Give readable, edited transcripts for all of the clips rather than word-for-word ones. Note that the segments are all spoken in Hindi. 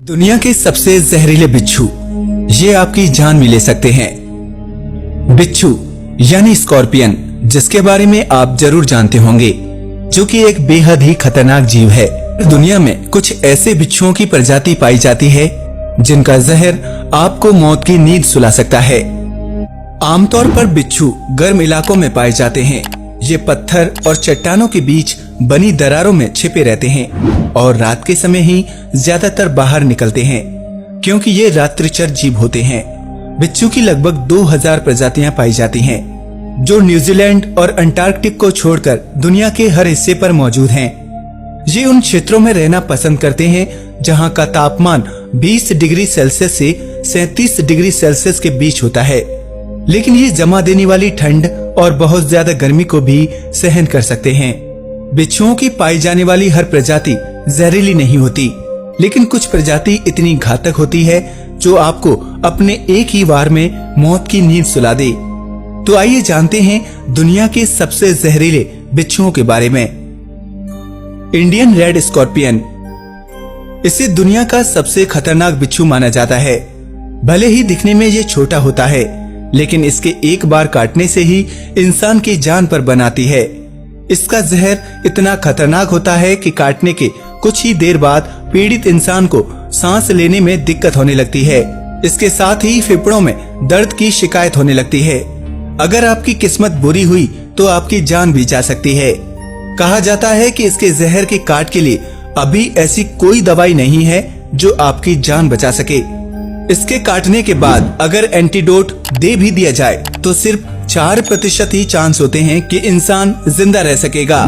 दुनिया के सबसे जहरीले बिच्छू, ये आपकी जान भी ले सकते हैं। बिच्छू यानी स्कॉर्पियन, जिसके बारे में आप जरूर जानते होंगे, जो कि एक बेहद ही खतरनाक जीव है। दुनिया में कुछ ऐसे बिच्छुओं की प्रजाति पाई जाती है जिनका जहर आपको मौत की नींद सुला सकता है। आमतौर पर बिच्छू गर्म इलाकों में पाए जाते हैं। ये पत्थर और चट्टानों के बीच बनी दरारों में छिपे रहते हैं और रात के समय ही ज्यादातर बाहर निकलते हैं, क्योंकि ये रात्रिचर जीव होते हैं। बिच्छू की लगभग 2000 प्रजातियां पाई जाती हैं, जो न्यूजीलैंड और अंटार्कटिक को छोड़कर दुनिया के हर हिस्से पर मौजूद हैं। ये उन क्षेत्रों में रहना पसंद करते हैं जहां का तापमान 20 डिग्री सेल्सियस से 37 डिग्री सेल्सियस के बीच होता है, लेकिन ये जमा देने वाली ठंड और बहुत ज्यादा गर्मी को भी सहन कर सकते हैं। बिच्छुओं की पाई जाने वाली हर प्रजाति जहरीली नहीं होती, लेकिन कुछ प्रजाति इतनी घातक होती है जो आपको अपने एक ही वार में मौत की नींद सुला दे। तो आइए जानते हैं दुनिया के सबसे जहरीले बिच्छुओं के बारे में। इंडियन रेड स्कॉर्पियन, इसे दुनिया का सबसे खतरनाक बिच्छू माना जाता है। भले ही दिखने में ये छोटा होता है, लेकिन इसके एक बार काटने से ही इंसान की जान पर बनाती है। इसका जहर इतना खतरनाक होता है कि काटने के कुछ ही देर बाद पीड़ित इंसान को सांस लेने में दिक्कत होने लगती है। इसके साथ ही फेफड़ों में दर्द की शिकायत होने लगती है। अगर आपकी किस्मत बुरी हुई तो आपकी जान भी जा सकती है। कहा जाता है कि इसके जहर के काट के लिए अभी ऐसी कोई दवाई नहीं है जो आपकी जान बचा सके। इसके काटने के बाद अगर एंटीडोट दे भी दिया जाए तो सिर्फ 4% ही चांस होते हैं कि इंसान जिंदा रह सकेगा।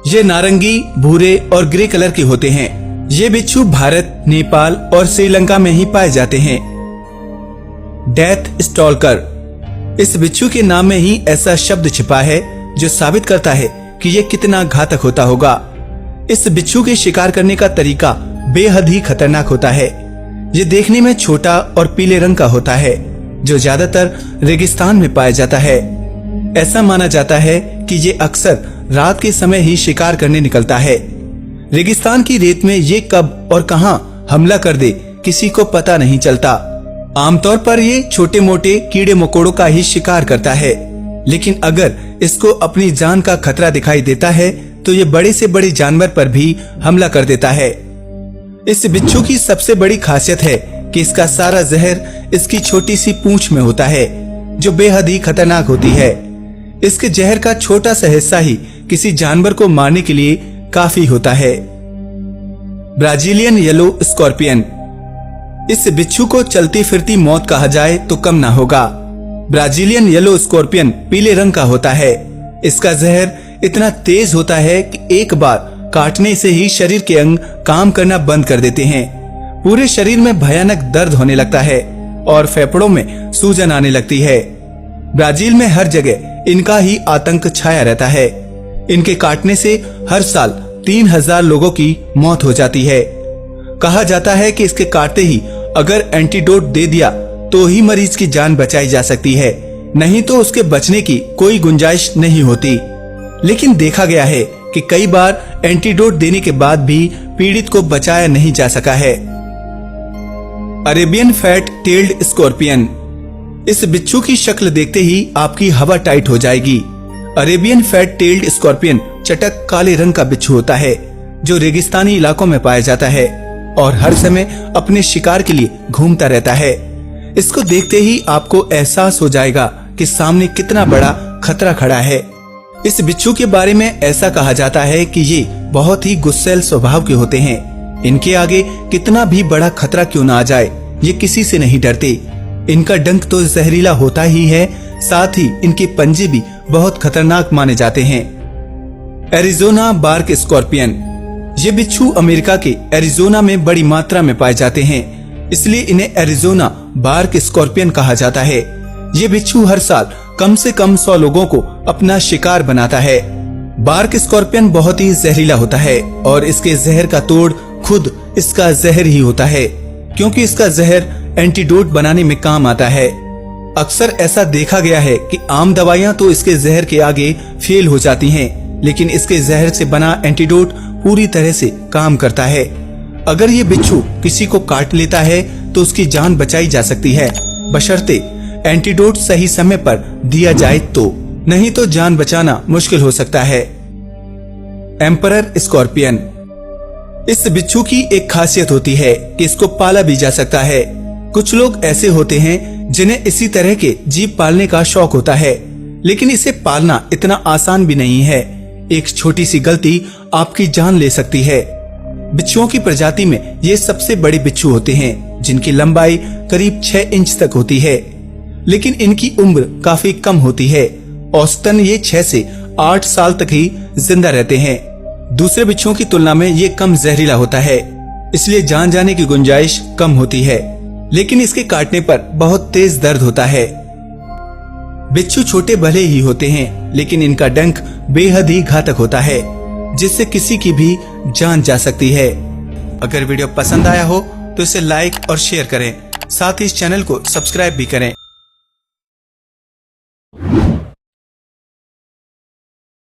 ये नारंगी, भूरे और ग्रे कलर के होते हैं। ये बिच्छू भारत, नेपाल और श्रीलंका में ही पाए जाते हैं। डेथ स्टॉल्कर, इस बिच्छू के नाम में ही ऐसा शब्द छिपा है जो साबित करता है कि ये कितना घातक होता होगा। इस बिच्छू के शिकार करने का तरीका बेहद ही खतरनाक होता है। ये देखने में छोटा और पीले रंग का होता है, जो ज्यादातर रेगिस्तान में पाया जाता है। ऐसा माना जाता है कि ये अक्सर रात के समय ही शिकार करने निकलता है। रेगिस्तान की रेत में ये कब और कहां हमला कर दे किसी को पता नहीं चलता। आमतौर पर ये छोटे मोटे कीड़े मकोड़ों का ही शिकार करता है, लेकिन अगर इसको अपनी जान का खतरा दिखाई देता है तो ये बड़े से बड़े जानवर पर भी हमला कर देता है। इस बिच्छू की सबसे बड़ी खासियत है कि इसका सारा जहर इसकी छोटी सी पूंछ में होता है, जो बेहद ही खतरनाक होती है। इसके जहर का छोटा सा हिस्सा ही किसी जानवर को मारने के लिए काफी होता है। ब्राजीलियन येलो स्कॉर्पियन, इस बिच्छू को चलती फिरती मौत कहा जाए तो कम ना होगा। ब्राजीलियन येलो स्कॉर्पियन पीले रंग का होता है। इसका जहर इतना तेज होता है कि एक बार काटने से ही शरीर के अंग काम करना बंद कर देते हैं। पूरे शरीर में भयानक दर्द होने लगता है और फेफड़ों में सूजन आने लगती है। ब्राजील में हर जगह इनका ही आतंक छाया रहता है। इनके काटने से हर साल 3000 लोगों की मौत हो जाती है। कहा जाता है कि इसके काटते ही अगर एंटीडोट दे दिया तो ही मरीज की जान बचाई जा सकती है, नहीं तो उसके बचने की कोई गुंजाइश नहीं होती। लेकिन देखा गया है कि कई बार एंटीडोट देने के बाद भी पीड़ित को बचाया नहीं जा सका है। अरेबियन फैट टेल्ड स्कॉर्पियन, इस बिच्छू की शक्ल देखते ही आपकी हवा टाइट हो जाएगी। अरेबियन फैट टेल्ड स्कॉर्पियन चटक काले रंग का बिच्छू होता है, जो रेगिस्तानी इलाकों में पाया जाता है और हर समय अपने शिकार के लिए घूमता रहता है। इसको देखते ही आपको एहसास हो जाएगा कि सामने कितना बड़ा खतरा खड़ा है। इस बिच्छू के बारे में ऐसा कहा जाता है कि ये बहुत ही गुस्सैल स्वभाव के होते हैं। इनके आगे कितना भी बड़ा खतरा क्यों ना आ जाए, ये किसी से नहीं डरते। इनका डंक तो जहरीला होता ही है, साथ ही इनके पंजे भी बहुत खतरनाक माने जाते हैं। एरिजोना बार्क स्कॉर्पियन, ये बिच्छू अमेरिका के एरिजोना में बड़ी मात्रा में पाए जाते हैं, इसलिए इन्हें एरिजोना बार्क स्कॉर्पियन कहा जाता है। ये बिच्छू हर साल कम से कम 100 लोगों को अपना शिकार बनाता है। बार्क स्कॉर्पियन बहुत ही जहरीला होता है और इसके जहर का तोड़ खुद इसका जहर ही होता है, क्योंकि इसका जहर एंटीडोट बनाने में काम आता है। अक्सर ऐसा देखा गया है कि आम दवाइयां तो इसके जहर के आगे फेल हो जाती हैं, लेकिन इसके जहर से बना एंटीडोट पूरी तरह से काम करता है। अगर ये बिच्छू किसी को काट लेता है तो उसकी जान बचाई जा सकती है, बशर्ते एंटीडोट सही समय पर दिया जाए तो, नहीं तो जान बचाना मुश्किल हो सकता है। Emperor scorpion. इस बिच्छू की एक खासियत होती है कि इसको पाला भी जा सकता है। कुछ लोग ऐसे होते हैं जिन्हें इसी तरह के जीव पालने का शौक होता है, लेकिन इसे पालना इतना आसान भी नहीं है। एक छोटी सी गलती आपकी जान ले सकती है। बिच्छुओं की प्रजाति में ये सबसे बड़े बिच्छू होते हैं, जिनकी लंबाई करीब 6 इंच तक होती है, लेकिन इनकी उम्र काफी कम होती है। औसतन ये 6 से 8 साल तक ही जिंदा रहते हैं। दूसरे बिच्छुओं की तुलना में ये कम जहरीला होता है, इसलिए जान जाने की गुंजाइश कम होती है, लेकिन इसके काटने पर बहुत तेज दर्द होता है। बिच्छू छोटे भले ही होते हैं, लेकिन इनका डंक बेहद ही घातक होता है, जिससे किसी की भी जान जा सकती है। अगर वीडियो पसंद आया हो तो इसे लाइक और शेयर करें, साथ ही इस चैनल को सब्सक्राइब भी करें।